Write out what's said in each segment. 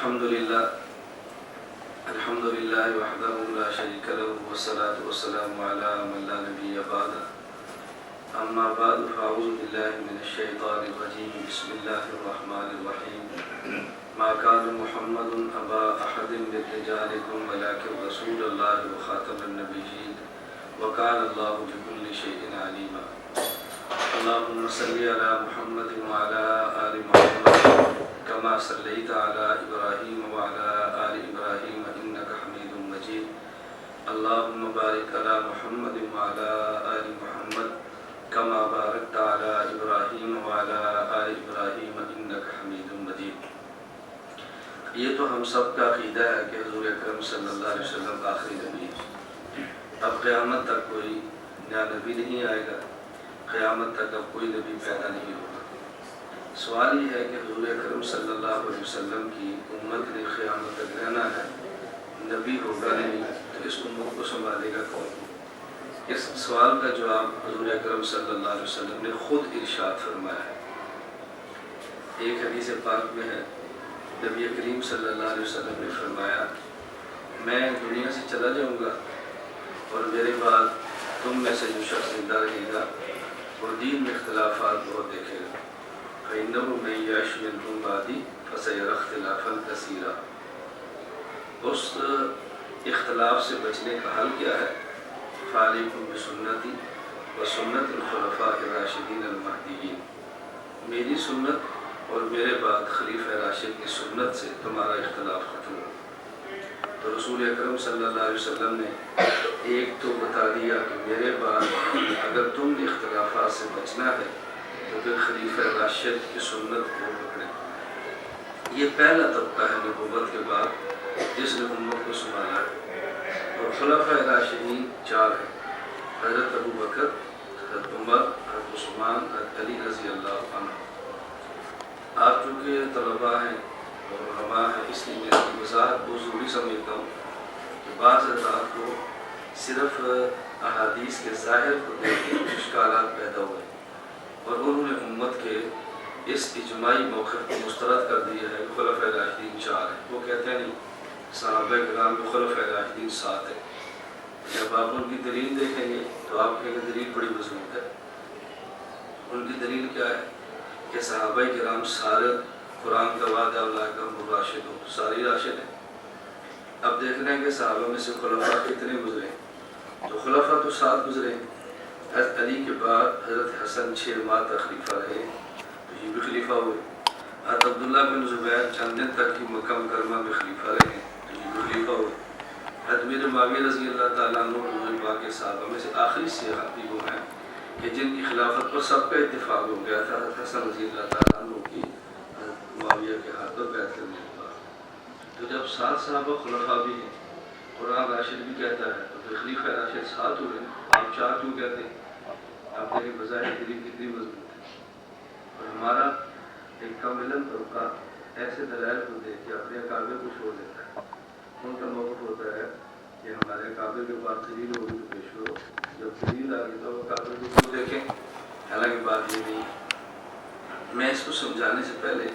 الحمد لله وحده لا شريك له والصلاة والسلام على من لا نبي بعده أما بعد فأعوذ بالله من الشيطان الرجيم بسم الله الرحمن الرحيم ما كان محمد أبا أحد من رجالكم ولكن رسول الله وخاتم النبيين وكان الله بكل شيء عليما اللهم صل على محمد وعلى آل محمد كما صليت على إبراهيم وعلى آل إبراهيم إنك حميد مجيد اللهم بارك على محمد وعلى آل محمد كما باركت على إبراهيم وعلى آل إبراهيم إنك حميد مجيد. یہ تو ہم سب کا عقیدہ ہے کہ حضور اکرم صلی اللہ علیہ وسلم آخری نبی ہے. اب قیامت تک کوئی نیا نبی نہیں آئے گا، قیامت تک اب کوئی نبی پیدا نہیں ہوگا. سوال یہ ہے کہ حضور اکرم صلی اللہ علیہ وسلم کی امت نے قیامت تک رہنا ہے، نبی ہوگا نہیں تو اس امت کو سنبھالے گا کون؟ اس سوال کا جواب حضور اکرم صلی اللہ علیہ وسلم نے خود ارشاد فرمایا ہے. ایک حدیث پاک میں ہے، نبی کریم صلی اللہ علیہ وسلم نے فرمایا میں دنیا سے چلا جاؤں گا اور میرے بعد تم میں سے جو شخص زندہ رہے گا اور دین میں اختلافات بہت دیکھے گا. فَإِنَّهُ مَن يَعِشْ مِنْكُمْ بَعْدِي فَسَيَرَى اخْتِلَافًا كَثِيرًا. اس اختلاف سے بچنے کا حل کیا ہے؟ فَعَلَيْكُمْ بِسُنَّتِي وَسُنَّتِ الْخُلَفَاءِ الرَّاشِدِينَ الْمَهْدِيِّينَ. میری سنت اور میرے بعد خلیفہ راشد کی سنت سے تمہارا اختلاف ختم ہو. تو رسول اکرم صلی اللہ علیہ وسلم نے ایک تو بتا دیا کہ میرے بعد اگر تم نے اختلافات سے بچنا ہے تو پھر خلیفہ راشد کی سنت کو پکڑیں. یہ پہلا طبقہ ہے نبوت کے بعد جس نے امت کو سنبھالا ہے. اور خلفاء راشدین چار ہیں، حضرت ابو بکر، حضرت عمر، حضرت عثمان، حضرت علی رضی اللہ عنہ. آپ چونکہ طلباء ہیں اور علماء ہیں اس لیے میں اس کی وضاحت بہت ضروری سمجھتا ہوں کہ بعض حضرات کو صرف احادیث کے ظاہر کو دیکھ کے کچھ اشکالات پیدا ہوئے اور انہوں نے امت کے اس اجماعی موقف کو مسترد کر دیا ہے کہ خلفاء راشدین چار ہیں. وہ کہتے ہیں نہیں، صحابہ کرام میں خلفاء راشدین 7 ہیں. جب آپ ان کی دلیل دیکھیں گے تو آپ کہیں گے دلیل بڑی مضبوط ہے. ان کی دلیل کیا ہے کہ صحابہ کرام سارے قرآن کا وعدہ اللہ کا راشد ہو، ساری راشد ہیں. اب دیکھنا ہے کہ صحابہ میں سے خلفاء کتنے گزرے ہیں. تو خلفاء تو 7 گزرے ہیں. حضرت علی کے بعد حضرت حسن 6 ماہ تک خلیفہ رہے تو یہ بھی خلیفہ ہوئے. حضرت عبداللہ بن زبیر چند دن تک ہی مکہ مکرمہ میں خلیفہ رہے تو یہ بھی خلیفہ ہوئے. حضرت امیر معاویہ رضی اللہ تعالیٰ عنہ حضور پاک کے صحابہ میں سے آخری صحابی وہ ہیں کہ جن کی خلافت پر سب کا اتفاق ہو گیا تھا. حضرت حسن رضی اللہ تعالیٰ عنہ کی حضرت معاویہ کے ہاتھوں بیعت کرنے کے بعد. تو جب 7 صحابہ خلفاء بھی ہیں، قرآن راشد بھی کہتا ہے تو پھر خلیفہ راشد 7 ہوئے، آپ 4 کیوں کہتے ہیں؟ آپ دیکھیں بظاہر دلیل کتنی مضبوط ہے. اور ہمارا ایک کم علم طبقہ ایسے دلائل کو دیکھ کے اپنے اکابر کو چھوڑ دیتا ہے. ان کا موقف ہوتا ہے کہ ہمارے اکابر کے پاس دلیل ہوگی تو پیش کرو، جب دلیل آ گئی تو اکابر کو کیوں دیکھیں. حالانکہ بات یہ نہیں. میں اس کو سمجھانے سے پہلے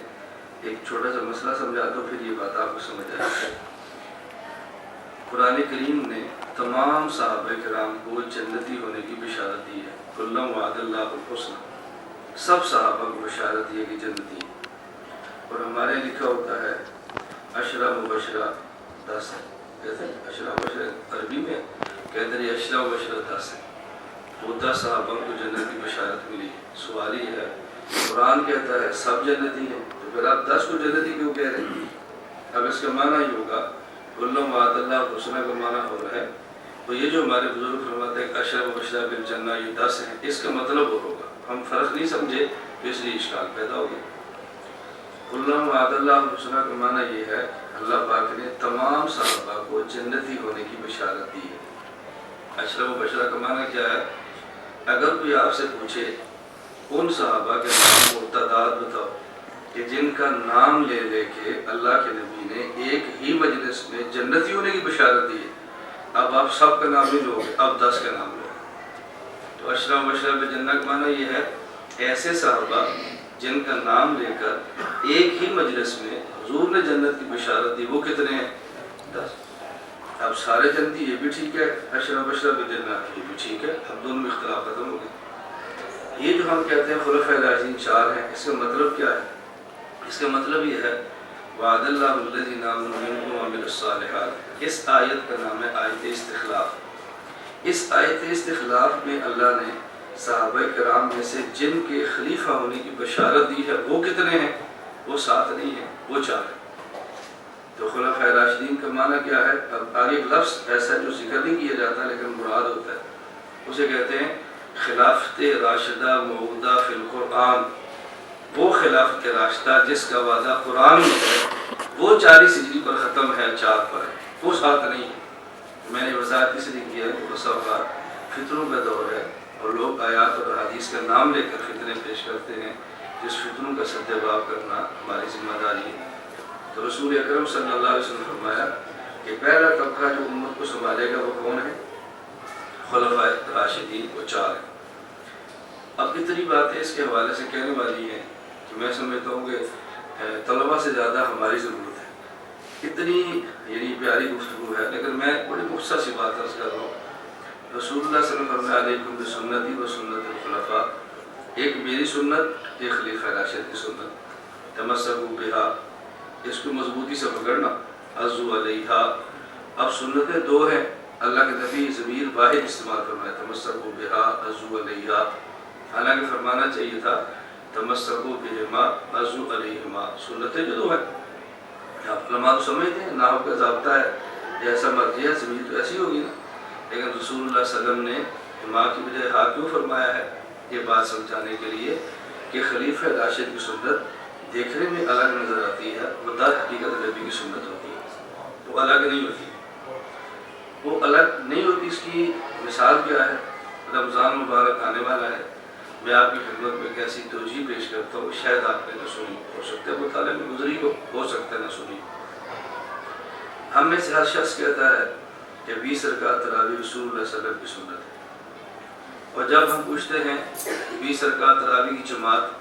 ایک چھوٹا سا مسئلہ سمجھاتا ہوں، پھر یہ بات آپ کو سمجھ آئے گی. قرآن کریم نے تمام صحابہ کرام کو جنتی ہونے کی بشارت دی ہے. کلًا وعد اللہ الحسنى. سب صحابہ کو بشارت دی ہے کہ جنتی ہے. اور ہمارے لکھا ہوتا ہے عشرہ مبشرہ 10 ہے. کہتے ہیں عشرہ مبشرہ عربی میں کہتے ہیں عشرہ مبشرہ 10 ہے. وہ 10 صحابہ کو جنت کی بشارت ملی. سوال یہ ہے قرآن کہتا ہے سب جنتی ہیں تو پھر آپ 10 کو جنتی کیوں کہہ رہے ہیں؟ اب اس کا معنی یہ ہوگا کلًا وعد اللہ الحسنى کا معنی ہو رہا ہے تو یہ جو ہمارے بزرگ فرماتے ہیں عشرہ مبشرہ بالجنہ یہ 10 ہیں، اس کا مطلب وہ ہوگا. ہم فرق نہیں سمجھے تو اس لیے اشکال پیدا ہو گیا. کلًا وعد اللہ الحسنى کا معنی یہ ہے اللہ پاک نے تمام صحابہ کو جنتی ہونے کی بشارت دی ہے. عشرہ مبشرہ کا معنی کیا ہے؟ اگر کوئی آپ سے پوچھے ان صحابہ کے نام و تعداد بتاؤ کہ جن کا نام لے لے کے اللہ کے نبی نے ایک ہی مجلس میں جنتی ہونے کی بشارت دی ہے، اب آپ سب کا نام ہی لو گے، اب 10 کا نام لو. تو عشرہ مبشرہ بالجنہ کا معنی یہ ہے ایسے صحابہ جن کا نام لے کر ایک ہی مجلس میں حضور نے جنت کی بشارت دی، وہ کتنے ہیں؟ 10۔ اب سارے جنتی یہ بھی ٹھیک ہے، اشرا بشرا بالجنات یہ بھی ٹھیک ہے، اب دونوں میں اختلاف ختم ہو گئے۔ یہ جو ہم کہتے ہیں خلفائے راشدین 4 ہیں، اس کا مطلب کیا ہے؟ اس کا مطلب یہ ہے وعد اللہ الذین آمنوا منکم وعملوا الصالحات۔ اس آیت کا نام ہے آیت استخلاف۔ اس آیت استخلاف میں اللہ نے صحابہ کرام میں سے جن کے خلیفہ ہونے کی بشارت دی ہے وہ کتنے ہیں؟ وہ 7 نہیں ہیں، وہ 4 ہیں۔ تو خلفائے راشدین کا معنی کیا ہے؟ اب آگے ایک لفظ ایسا جو ذکر نہیں کیا جاتا لیکن مراد ہوتا ہے، اسے کہتے ہیں خلافت راشدہ موعودہ فی القرآن۔ وہ خلافت راشدہ جس کا وعدہ قرآن میں ہے وہ 40 ہجری پر ختم ہے، 4 پر ہے، وہ 7 نہیں ہے۔ میں نے وضاحت اس لیے کیا ہے کہ بسا اوقات فطروں کا دور ہے اور لوگ آیات اور حدیث کا نام لے کر فتنے پیش کرتے ہیں، جس فتنوں کا سدباب کرنا ہماری ذمہ داری ہے۔ تو رسول اکرم صلی اللہ علیہ وسلم نے فرمایا کہ پہلا طبقہ جو امت کو سنبھالے گا وہ کون ہے؟ خلفائے راشدین، وہ 4 ہیں۔ اب اتنی باتیں اس کے حوالے سے کہنے والی ہیں کہ میں سمجھتا ہوں کہ طلبہ سے زیادہ ہماری ضرورت ہے۔ اتنی یعنی پیاری گفتگو ہے، لیکن میں بڑی مختصر سی بات عرض کر رہا ہوں۔ رسول اللہ صلی اللہ علیہ وسلم علیکم بسنتی و سنت الخلفاء، ایک میری سنت، ایک خلیفہ راشد کی سنت، تمسکوا بہا، اس کو مضبوطی سے پکڑنا، عزو علیہا۔ اب سنتیں 2 ہیں، اللہ کے نبی ضمیر واحد استعمال فرمایا، تمسکوا بہا عزو علیہا، حالانکہ فرمانا چاہیے تھا تمسکوا بہما عزو علیہما۔ سنتیں جو 2 ہیں، آپ علماء تو سمجھتے ہیں نحو کا ضابطہ ہے، جیسا مرضی ہے ضمیر تو ایسی ہوگی نا، لیکن رسول اللہ صلی اللہ علیہ وسلم نے ماں کی بجائے ہاں کیوں فرمایا ہے؟ یہ بات سمجھانے کے لیے کہ خلیفہ راشد کی سنت دیکھنے میں الگ نظر آتی ہے، وہ در حقیقت نبی کی سنت ہوتی ہے، وہ الگ نہیں ہوتی، وہ الگ نہیں ہوتی۔ اس کی مثال کیا ہے؟ رمضان مبارک آنے والا ہے، میں آپ کی خدمت میں ایک ایسی توجیہ پیش کرتا ہوں، شاید آپ نے نہ سنی ہو سکتا ہے، مطالعے میں گزری ہو سکتا ہے نہ سنی۔ ہم میں سے ہر شخص کہتا ہے کہ 20 رکعت تراویح رسول اللہ صلی اللہ علیہ وسلم کی سنت ہے، اور جب ہم پوچھتے ہیں 20 رکعت تراویح کی جماعت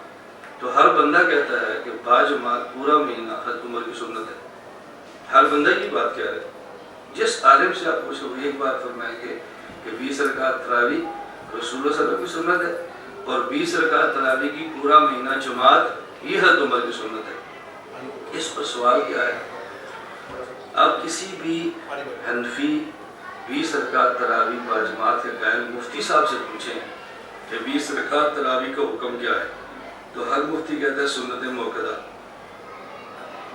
تو ہر بندہ کہتا ہے کہ با جماعت پورا مہینہ حضرت عمر کی سنت ہے۔ ہر بندہ یہ بات کہہ رہا ہے، جس عالم سے آپ پوچھو وہ ایک بات فرمائیں گے کہ 20 رکعت تراویح رسول اللہ صلی اللہ علیہ وسلم کی سنت ہے، اور 20 رکعت تراویح کی پورا مہینہ جماعت یہ حضرت عمر کی سنت ہے۔ اس پر سوال کیا ہے؟ اب کسی بھی حنفی 20 رکعت تراویح با جماعت کے قائل مفتی صاحب سے پوچھیں کہ 20 رکعت تراویح کا حکم کیا ہے، تو ہر مفتی کہتا ہے سنت موقدہ۔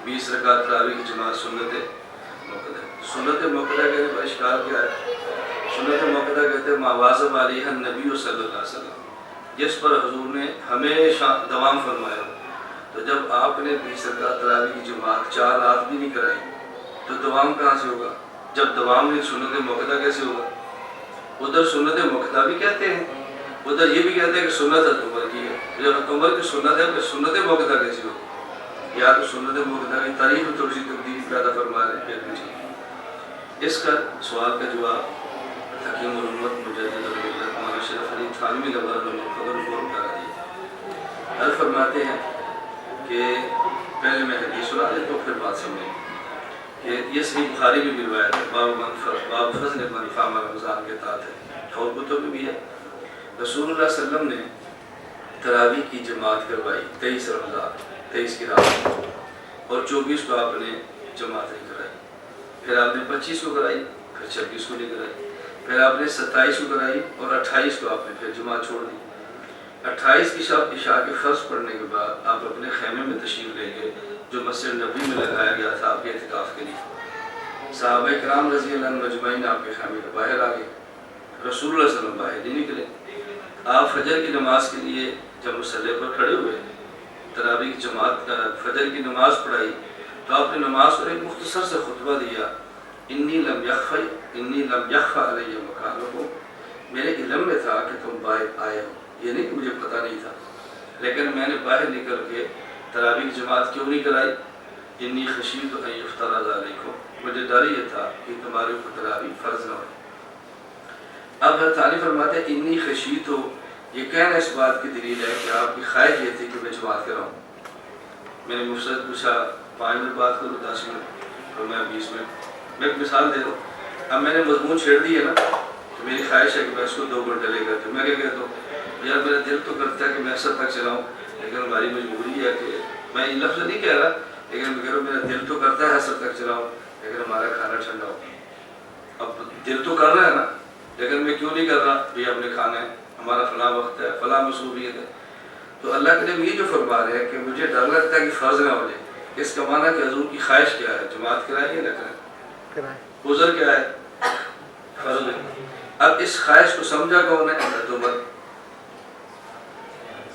20 رکعت تراویح کی جماعت سنت موقدہ۔ سنت موقدہ کہنے پر اشکال کیا ہے؟ سنت موقدہ کہتے ہیں ما واظب علیہ النبی صلی اللہ علیہ وسلم، جس پر حضور نے ہمیشہ دوام فرمایا۔ تو جب آپ نے 20 رکعت تراویح کی جماعت 4 رات بھی نہیں کرائی تو دوام کہاں سے ہوگا؟ جب دوام نہیں سنت موقدہ کیسے ہوگا؟ ادھر سنت موقدہ بھی کہتے ہیں، ادھر یہ بھی کہتے ہیں کہ سنت حضرت عمر کی ہے۔ جب حضرت عمر کی سنت ہے تو سنت موقدہ کیسی ہوگی؟ یا تو سنت موقدہ کی تاریخ میں تھوڑی سی تبدیلی پیدا فرما رہے ہیں، پھر بھی ٹھیک۔ اس کا سوال کا جواب حکیم الامت مجدد الملت مولانا شریف علی تھانوی نور المقدر کو کرا دیا۔ حضرت فرماتے ہیں کہ پہلے میں حدیث سنا دیتا ہوں پھر بات سمجھیں کہ یہ صحیح بخاری میں بھی روایت ہے، باب فضل من قام رمضان کے تحت ہے، اور کتب میں بھی ہے۔ رسول اللہ صلی اللہ علیہ وسلم نے تراویح کی جماعت کروائی 23 رمضان، 23 کی رات، اور 24 کو آپ نے جماعت نہیں کرائی، پھر آپ نے 25 کو کرائی، پھر 26 کو نہیں کرائی، پھر آپ نے 27 کو کرائی، اور 28 کو آپ نے پھر جماعت چھوڑ دی۔ 28 کی شب عشاء کے فرض پڑھنے کے بعد آپ اپنے خیمے میں تشریف لے گئے جو مسجد نبی میں لگایا گیا تھا آپ کے اعتکاف کے لیے۔ صحابہ کرام رضی اللہ عنہ مجمعین آپ کے خیمے کے باہر آ گئے، رسول اللہ صلی اللہ علیہ وسلم باہر نہیں نکلے۔ آپ فجر کی نماز کے لیے جب مصلی پر کھڑے ہوئے، تراویح کی جماعت فجر کی نماز پڑھائی، تو آپ نے نماز پر ایک مختصر سے خطبہ دیا، انی لم یخفى علی مکانکم، میرے علم میں تھا کہ تم باہر آئے ہو، یہ نہیں کہ مجھے پتہ نہیں تھا، لیکن میں نے باہر نکل کے تراویح کی جماعت کیوں نہیں کرائی؟ انی خشیت ان یفترض علیکم، مجھے ڈر یہ تھا کہ تمہارے اوپر تراویح فرض نہ ہو۔ اب حضرت علی فرماتے ہیں انی خشیت یہ کہنا اس بات کی دلیل ہے کہ آپ کی خواہش یہ تھی کہ میں جماعت کراؤں. میں نے مجھ سے پوچھا 5 منٹ بات کروں 10 منٹ اور میں 20 منٹ. میں ایک مثال دے دوں. اب میں نے مضمون چھیڑ دی ہے نا تو میری خواہش ہے کہ میں اس کو 2 گھنٹے لے کر میں کیا کہتا ہوں یار میرا دل تو کرتا ہے کہ میں اثر تک چلاؤں لیکن ہماری مجبوری ہے کہ میں یہ لفظ نہیں کہہ رہا لیکن میں کہہ رہا ہوں میرا دل تو کرتا ہے اثر تک چلاؤں لیکن ہمارا کھانا ٹھنڈا ہو. اب دل تو کر رہا ہے نا لیکن میں کیوں نہیں کر رہا بھی ہم نے کھانا ہے ہمارا فلاں وقت ہے فلاں مصروفیت ہے. تو اللہ کے نبی یہ جو فرما رہے ہیں کہ مجھے ڈر لگتا ہے کہ فرض نہ ہو جائے. اس کا معنی کہ حضور کی خواہش کیا ہے جماعت کرائیں یا نہ کرائیں. عذر کیا ہے فرض ہے. اب اس خواہش کو سمجھا کون ہے حضرت عمر.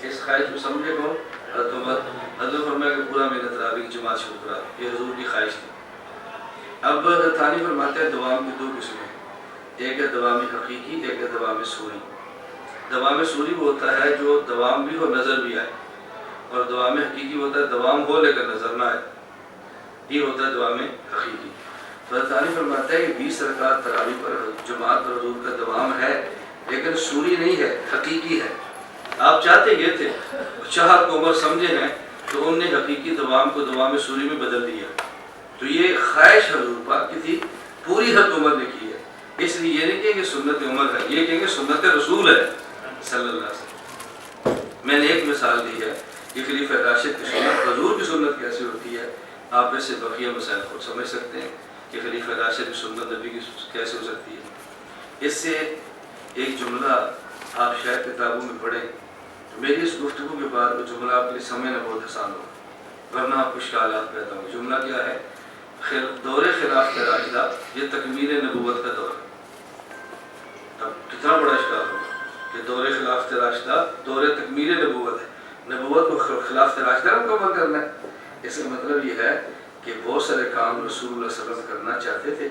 اس خواہش کو سمجھے کون حضرت عمر. حضرت فرمایا کہ پورا مہینہ تراویح کی جماعت شروع کرا. یہ حضور کی خواہش تھی. اب تھانی فرماتے ہیں دوام کی 2 قسمیں. ایک ہے دوام حقیقی ایک ہے دوام سوری. دوام سوری وہ ہوتا ہے جو دوام بھی ہو نظر بھی آئے اور دوام حقیقی ہوتا ہے دوام ہو لیکن نظر نہ آئے. یہ ہوتا ہے دوام حقیقی. ثانی فرماتا ہے کہ 20 رکعت تراویح پر جماعت پر حضور کا دوام ہے لیکن سوری نہیں ہے حقیقی ہے. آپ چاہتے یہ تھے چاہت کو عمر سمجھے ہیں تو انہوں نے حقیقی دوام کو دوام سوری میں بدل دیا. تو یہ خواہش حضور پاک کی تھی پوری حد عمر نے کی ہے. اس لیے یہ نہیں کہیں کہ سنت عمر ہے یہ کہیں کہ سنت رسول ہے صلی اللہ علیہ وسلم. میں نے ایک مثال دی ہے کہ خلیفہ راشد کی سنت حضور کی سنت کیسے ہوتی ہے. آپ اس سے بقیہ مسائل خود سمجھ سکتے ہیں کہ خلیفہ راشد کی سنت نبی کی کیسے ہو سکتی ہے. اس سے ایک جملہ آپ شاید کتابوں میں پڑھیں. میری اس گفتگو کے بعد وہ جملہ آپ کے لیے سمجھنا بہت آسان ہوگا ورنہ آپ کو اشکالات پیدا ہوں. جملہ کیا ہے؟ دور خلافت راشدہ یہ تکمیل نبوت کا دور ہے. اب کتنا بڑا اشکال ہوگا کہ دور خلافت راشدہ دور تکمیل نبوت ہے. نبوت کو خلافت راشدہ مکمل کرنا ہے. اس کا مطلب یہ ہے کہ بہت سارے کام رسول اللہ صلی اللہ علیہ وسلم کرنا چاہتے تھے.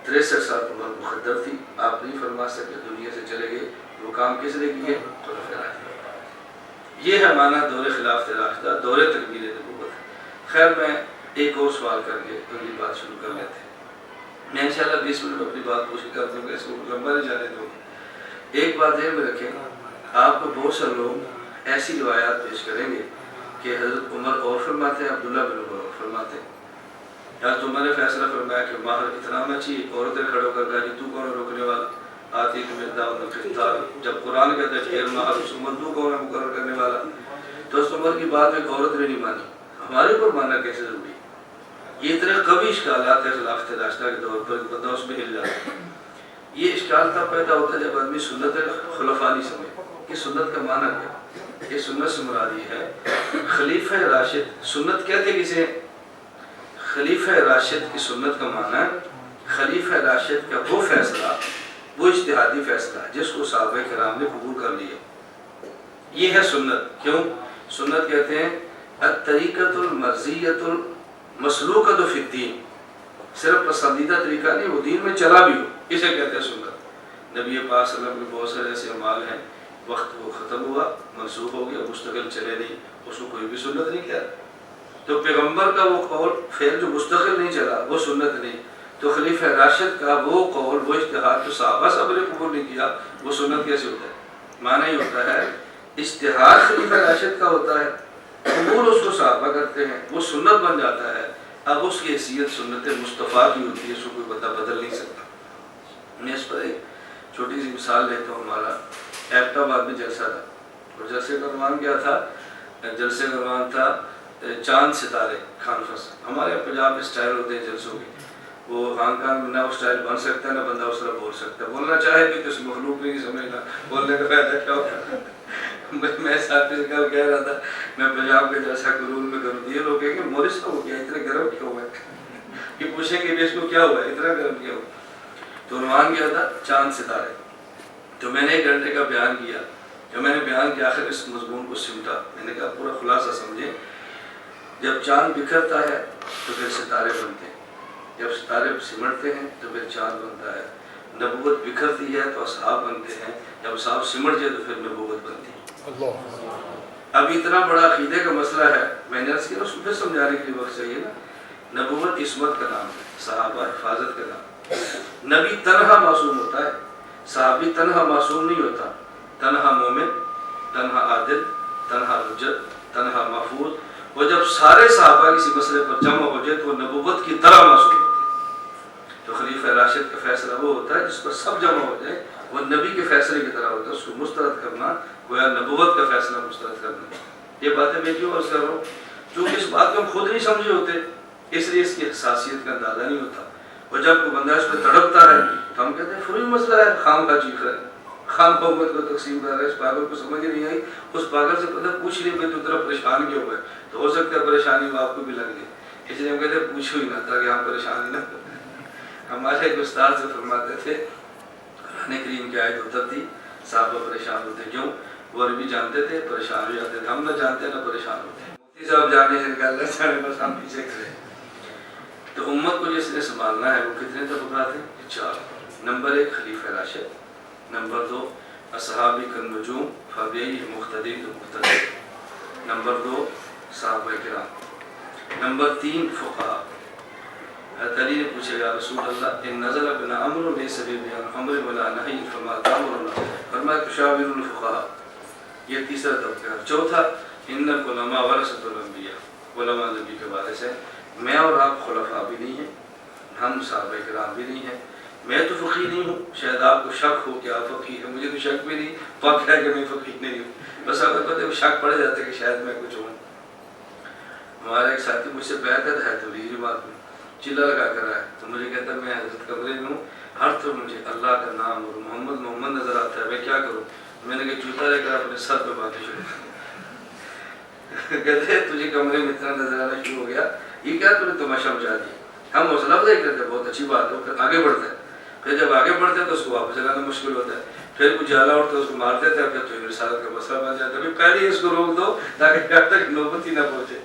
63 سال عمر مقدر تھی. آپ نہیں فرما سکتے دنیا سے چلے گئے. وہ کام کس نے کیے؟ یہ ہے معنی دور خلافت راشدہ دور تکمیل نبوت. خیر میں ایک اور سوال کر کے اگلی بات شروع کر لیتے ہیں. میں انشاءاللہ 20 منٹ اپنی بات کوشش کرتا ہوں کہ اس کو لمبا نہیں جانے دوں. ایک بات ذہن میں رکھیں آپ کو بہت سے لوگ ایسی روایات پیش کریں گے کہ حضرت عمر اور فرماتے ہیں عبداللہ بن عمر اور فرماتے ہیں. حضرت عمر نے فیصلہ فرمایا کہ ماہر اتنا ہونا چاہیے. عورتیں کھڑے ہو کر کہا جی تو کون ہے روکنے والا؟ آتی کہ میرے دعوت الخطار. جب قرآن کہتا ہے غیر ماہر اس عمر تو کون ہے مقرر کرنے والا؟ تو اس عمر کی بات ایک عورت نے نہیں مانی. ہمارے اوپر ماننا کیسے ضروری ہے؟ یہ اتنے قوی اشکالات ہیں خلافت راشدہ کے دور پر بندہ اس میں ہل جاتا ہے. یہ اشکال تب پیدا ہوتا ہے جب آدمی سنت خلفاء نہیں سمجھے کہ سنت کا معنی کیا. یہ سنت سے مراد یہ ہے خلیفہ راشد. سنت کہتے کسے؟ خلیفہ راشد کی سنت کا معنی خلیفہ راشد کا وہ فیصلہ وہ اجتہادی فیصلہ جس کو صحابہ کرام نے قبول کر لیا. یہ ہے سنت. کیوں سنت کہتے ہیں؟ الطریقۃ المرضیۃ المسلوکۃ فی الدین. صرف پسندیدہ طریقہ نہیں وہ دین میں چلا بھی ہو اسے کہتے ہیں سنت. نبی پاک صلی اللہ علیہ وسلم کے بہت سارے ایسے اعمال ہیں وقت وہ ختم ہوا منسوخ ہو گیا مستقل چلے نہیں اس کو کوئی بھی سنت نہیں کیا. تو پیغمبر کا وہ قول فعل جو مستقل نہیں چلا وہ سنت نہیں. تو خلیفہ راشد کا وہ قول وہ اجتہاد جو صحابہ سب نے قبول نہیں کیا وہ سنت کیسے ہوتا ہے؟ معنی ہی ہوتا ہے اجتہاد خلیفہ راشد کا ہوتا ہے قبول اس کو صحابہ کرتے ہیں وہ سنت بن جاتا ہے. اب اس کی حیثیت سنت مصطفیٰ کی ہوتی ہے اس کو کوئی بندہ بدل نہیں سکتا. میں اس پر ایک چھوٹی سی مثال لیتا ہوں. ہمارا ایبٹ آباد میں جلسہ تھا اور جلسے کا عنوان کیا تھا؟ جلسے کا عنوان تھا چاند ستارے کانفرنس. ہمارے پنجاب میں اسٹائل ہوتے ہیں جلسوں کے وہ خان خان میں نہ وہ اسٹائل بن سکتا ہے نہ بندہ اس طرح بول سکتا ہے. بولنا چاہے بھی تو اس مخلوق نہیں سمجھنا بولنے کا فائدہ کیا ہوتا. میں ساتھی سے کل کہہ رہا تھا میں پنجاب کے جلسہ قرون میں کروں. یہ لوگ کہیں گے مولوی صاحب ہو گیا اتنا گرم کیا ہوا ہے کہ پوچھیں گے بھی اس کو کیا ہوا ہے اتنا گرم کیا ہوا. تو عنوان کیا تھا؟ چاند ستارے. تو میں نے 1 گھنٹے کا بیان کیا. جب میں نے بیان کے آخر اس مضمون کو سمٹا میں نے کہا پورا خلاصہ سمجھیں. جب چاند بکھرتا ہے تو پھر ستارے بنتے ہیں. جب ستارے سمٹتے ہیں تو پھر چاند بنتا ہے. نبوت بکھرتی ہے تو اصحاب بنتے ہیں. جب اصحاب سمٹ جائے تو پھر نبوت بنتی ہے. اب اتنا بڑا عقیدے کا مسئلہ ہے میں نے عرض کیا اس کو پھر سمجھانے کے لیے وقت چاہیے نا. نبوت عصمت کا نام ہے صحابہ حفاظت کا نام. نبی تنہا معصوم ہوتا ہے صحابی تنہا معصوم نہیں ہوتا. تنہا مومن تنہا عادل، تنہا حجت، تنہا محفوظ. وہ جب سارے صحابہ کسی مسئلے پر جمع ہو جائے تو وہ نبوت کی طرح معصوم ہوتے ہیں. تو خلیفہ راشد کا فیصلہ وہ ہوتا ہے جس پر سب جمع ہو جائے، وہ نبی کے فیصلے کی طرح ہوتا ہے. اس کو مسترد کرنا گویا نبوت کا فیصلہ مسترد کرنا. یہ باتیں میں کیوں عرض کر رہا ہوں؟ چونکہ اس بات کو ہم خود نہیں سمجھے ہوتے، اس لیے اس کی حساسیت کا اندازہ نہیں ہوتا. اور جب کوئی بندہ اس پہ تڑپتا ہے تو ہم کہتے ہیں فوری مسئلہ ہے، خام کا چیخ رہا ہے، خام کا امت کو تقسیم کر رہا ہے. اس پاگل کو سمجھ نہیں آئی. اس پاگل سے پتہ پوچھ لیے میں تو طرح پریشان کیوں ہے، تو ہو سکتا ہے پریشانی وہ آپ کو بھی لگ جائے. اس لیے ہم کہتے ہیں پوچھو ہی نہ تاکہ ہم پریشانی نہ کریں. ہمارے ایک استاد سے فرماتے تھے قرآن کریم کی آیت اترتی صحابہ پریشان ہوتے کیوں؟ وہ عربی جانتے تھے، پریشان ہو جاتے تھے. ہم نہ جانتے نہ پریشان ہوتے. مفتی صاحب جانے ہیں کہ اللہ جانے، بس ہم پیچھے کریں. تو امت کو جس نے سنبھالنا ہے وہ کتنے طبقات ہیں؟ 4. نمبر 1 خلیفہ راشد، نمبر 2 اصحابی کالنجوم فبیہم مقتدی مقتدی، نمبر 2 صحابہ کرام، نمبر 3 فقہاء. حضرت علی نے پوچھا یا رسول اللہ ان نزل بنا امر لیس بیان امر ولا نہی فما تامرنا، فرمایا تشاور الفقہاء. یہ تیسرا طبقہ ہے. 4 ان العلماء ورثۃ الانبیاء، علماء نبی کے وارث ہیں. میں اور آپ خلفاء بھی نہیں ہیں، ہم صحابہ کرام بھی نہیں ہیں. میں تو فقیہ نہیں ہوں، شاید آپ کو شک ہو کہ آپ فقیہ ہیں، مجھے تو شک بھی نہیں، پاک ہے کہ میں فقیہ نہیں ہوں. بس اگر پتہ ہے شک پڑ جاتا ہے کہ شاید میں کچھ ہوں. ہمارا ایک ساتھی مجھ سے بیعت ہے تو یہ بات میں چلا لگا کر رہا ہے تو مجھے کہتا ہے میں حضرت کمرے میں ہوں، ہر طرف مجھے اللہ کا نام اور محمد محمد نظر آتا ہے، میں کیا کروں؟ میں نے کہا جوتا لے کر اپنے سر پہ باندھے شروع کہتے ہیں تجھے کمرے میں اتنا نظر آنا شروع ہو گیا، یہ کیا تم نے تماشا مچا دیا. ہم حوصلہ افزائی کرتے ہیں بہت اچھی بات ہے، پھر آگے بڑھتا ہے. پھر جب آگے بڑھتے ہیں تو اس کو واپس جگانا مشکل ہوتا ہے. پھر کچھ جالا اٹھتا ہے اس کو مار دیتا ہے، پھر تو رسالت کا مسئلہ بن جاتا ہے. پہلے ہی اس کو روک دو تاکہ جب تک نوبت ہی نہ پہنچے.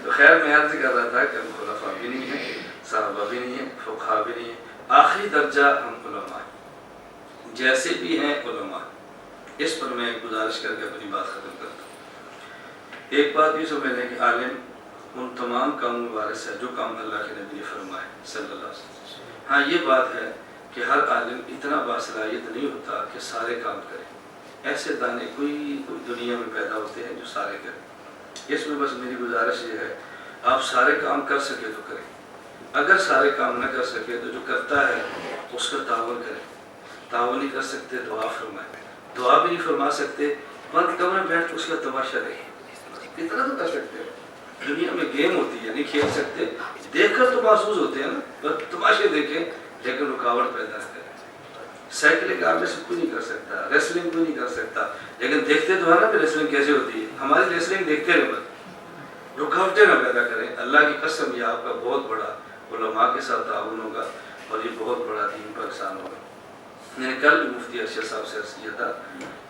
تو خیر میں عرض کر رہا تھا کہ ہم خلفاء بھی نہیں ہیں، صحابہ بھی نہیں ہیں، فقہاء بھی نہیں ہیں. آخری درجہ ہم علماء ہیں، جیسے بھی ہیں علماء. اس پر میں گزارش کر کے اپنی بات ختم کرتا ہوں. ایک بات یہ سمجھ لیں کہ عالم ان تمام کاموں میں وارث ہے جو کام اللہ کے نبی نے فرمائے صلی اللہ علیہ وسلم. ہاں یہ بات ہے کہ ہر عالم اتنا باصلاحیت نہیں ہوتا کہ سارے کام کرے. ایسے دانے کوئی دنیا میں پیدا ہوتے ہیں جو سارے کریں. اس میں بس میری گزارش یہ ہے آپ سارے کام کر سکے تو کریں، اگر سارے کام نہ کر سکے تو جو کرتا ہے اس کا تعاون کریں. تعاون نہیں کر سکتے دعا فرمائیں، دعا بھی نہیں فرما سکتے بند کمرے میں بیٹھ کے اس کا تماشا رہے. کتنا تو کر سکتے ہیں. دنیا میں گیم ہوتی ہے، نہیں کھیل سکتے، دیکھ کر تو محسوس ہوتے ہیں نا، بس تماشے دیکھیں لیکن رکاوٹ پیدا کریں. سائیکلنگ آپ میں سے کوئی نہیں کر سکتا، ریسلنگ کوئی نہیں کر سکتا، لیکن دیکھتے تو ہے نا کہ ریسلنگ کیسے ہوتی ہے. ہماری ریسلنگ دیکھتے رہے بس، رکاوٹیں نہ پیدا کریں. اللہ کی قسم یہ آپ کا بہت بڑا علماء کے ساتھ تعاون ہوگا اور یہ بہت بڑا دین پر احسان ہوگا. میں نے کل بھی مفتی ارشد صاحب سے عرض کیا تھا،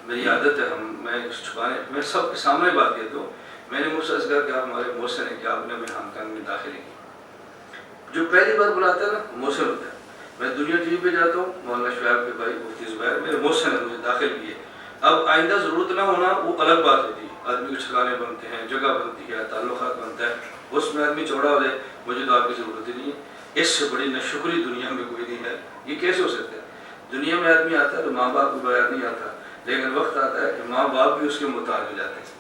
میری عادت ہے میں چھپانے میں سب کے سامنے بات کہتا ہوں. میں نے مجھ سے عرض کیا کہ آپ ہمارے محسن ہیں کہ آپ نے ہمیں ہانگ میں داخلے کی. جو پہلی بار بلاتا ہے نا محسن ہوتا ہے. میں دنیا ٹی وی پہ جاتا ہوں، مولانا شعیب کے بھائی مفتی زبیر میرے محسن ہیں، مجھے داخل کیے. اب آئندہ ضرورت نہ ہونا وہ الگ بات ہوتی ہے. آدمی کے ٹھکانے بنتے ہیں، جگہ بنتی ہے، تعلقات بنتا ہے، اس میں آدمی چوڑا ہو جائے مجھے تو آپ کی ضرورت ہی نہیں ہے. اس سے بڑی ناشکری دنیا میں کوئی نہیں ہے. یہ کیسے ہو سکتا ہے؟ دنیا میں آدمی آتا ہے تو ماں باپ کو بغیر نہیں آتا، لیکن وقت آتا ہے کہ ماں باپ بھی اس کے محتاج ہو جاتے ہیں.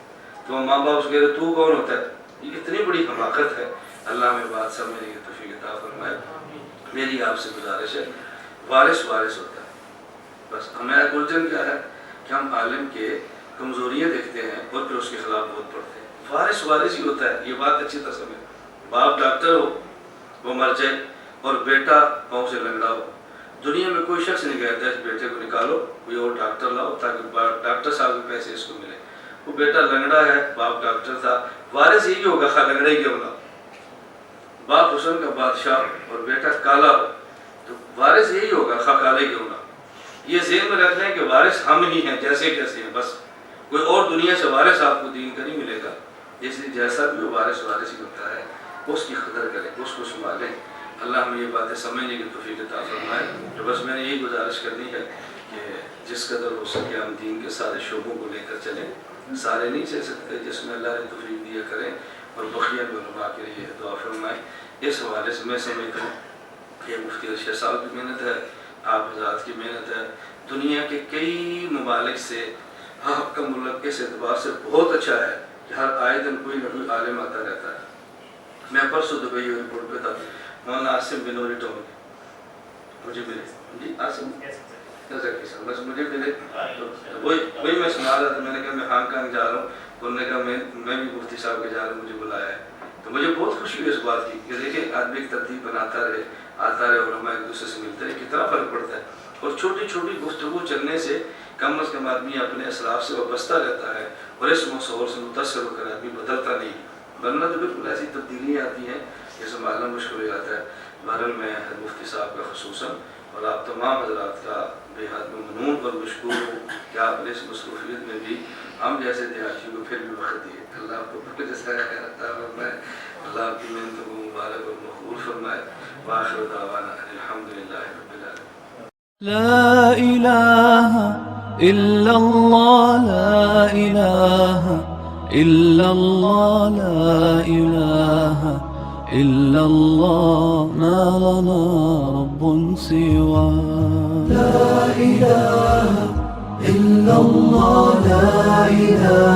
تو ماں باپ سے کہتے تو کون ہوتا ہے؟ یہ اتنی بڑی حماقت ہے. اللہ میں بات سمجھنے کی توفیق عطا فرمائے. میری آپ سے گزارش ہے وارث ہوتا ہے. بس ہمارا الجھن کیا ہے کہ ہم عالم کے کمزوریاں دیکھتے ہیں اور پھر اس کے خلاف بہت پڑھتے ہیں. وارث ہی ہوتا ہے. یہ بات اچھی طرح سمجھ. باپ ڈاکٹر ہو وہ مر جائے اور بیٹا پاؤں سے لنگڑا ہو، دنیا میں کوئی شخص نہیں کہتا اس بیٹے کو نکالو کوئی اور ڈاکٹر لاؤ تاکہ ڈاکٹر صاحب کے پیسے اس کو ملے. وہ بیٹا لنگڑا ہے، باپ ڈاکٹر تھا، وارث یہی ہوگا خواہ لنگڑا ہی کیوں نہ. باپ حسن کا بادشاہ اور بیٹا کالا ہو تو وارث یہی ہوگا خواہ کالے کیوں نہ. یہ ذہن میں رکھ لیں کہ وارث ہم ہی ہیں جیسے کیسے ہیں. بس کوئی اور دنیا سے وارث آپ کو دین کا نہیں ملے گا. اس لیے جیسا بھی وہ وارث ہی ہوتا ہے اس کی قدر کریں، اس کو سنبھالیں. اللہ ہمیں یہ باتیں سمجھنے کی توفیق عطا فرمائے. تو بس میں نے یہی گزارش کرنی ہے کہ جس قدر ہو سکے ہم دین کے سارے شعبوں کو لے کر چلیں. سارے نہیں چل سکتے، جس میں اللہ نے توفیق دیا کریں اور بقیہ علماء کے لیے دعا فرمائیں. اس حوالے سے میں سمجھتا ہوں کہ مفتی ارشد صاحب کی محنت ہے، آپ حضرات کی محنت ہے. دنیا کے کئی ممالک سے آپ کا ملک اس اعتبار سے بہت اچھا ہے کہ ہر آئے دن کوئی نہ کوئی عالم آتا رہتا ہے. میں پرسوں دبئی ایئرپورٹ پہ تھا, مولانا عاصم بنوری ٹون مجھے ملے. جی عاصم بس مجھے ملے, وہی میں سنا رہا تھا. میں نے کہا میں ہانگ کانگ جا رہا ہوں, انہوں نے کہا میں بھی مفتی صاحب کے جا رہا ہوں, مجھے بلایا ہے. تو مجھے بہت خوشی ہوئی اس بات کی کہ دیکھیں آدمی ایک ترتیب بناتا رہے, آتا رہے, علماء ایک دوسرے سے ملتے رہے, کتنا فرق پڑتا ہے. اور چھوٹی چھوٹی گفتگو چلنے سے کم از کم آدمی اپنے اسلاف سے وابستہ رہتا ہے اور اس مصور سے متاثر ہو کر آدمی بدلتا نہیں, ورنہ تو بالکل ایسی تبدیلیاں آتی ہیں یہ سنبھالنا مشکل ہو جاتا ہے. بہرحال میں مفتی صاحب کا خصوصاً اور آپ تمام حضرات کا بے حد ممنون اور مشکور ہوں کہ آپ نے اس مصروفیت میں بھی ہم جیسے دیہاتیوں کو پھر بھی وقت دیے. اللہ آپ کو جیسا خیر عطا فرمائے, اللہ آپ کی محنتوں کو مبارک اور مقبول فرمائے. وآخر دعوانا الحمدللہ رب العالمین. لا إله إلا الله لا إله إلا الله لا إله إلا الله ما لنا رب سوى. لا إله إلا الله لا إله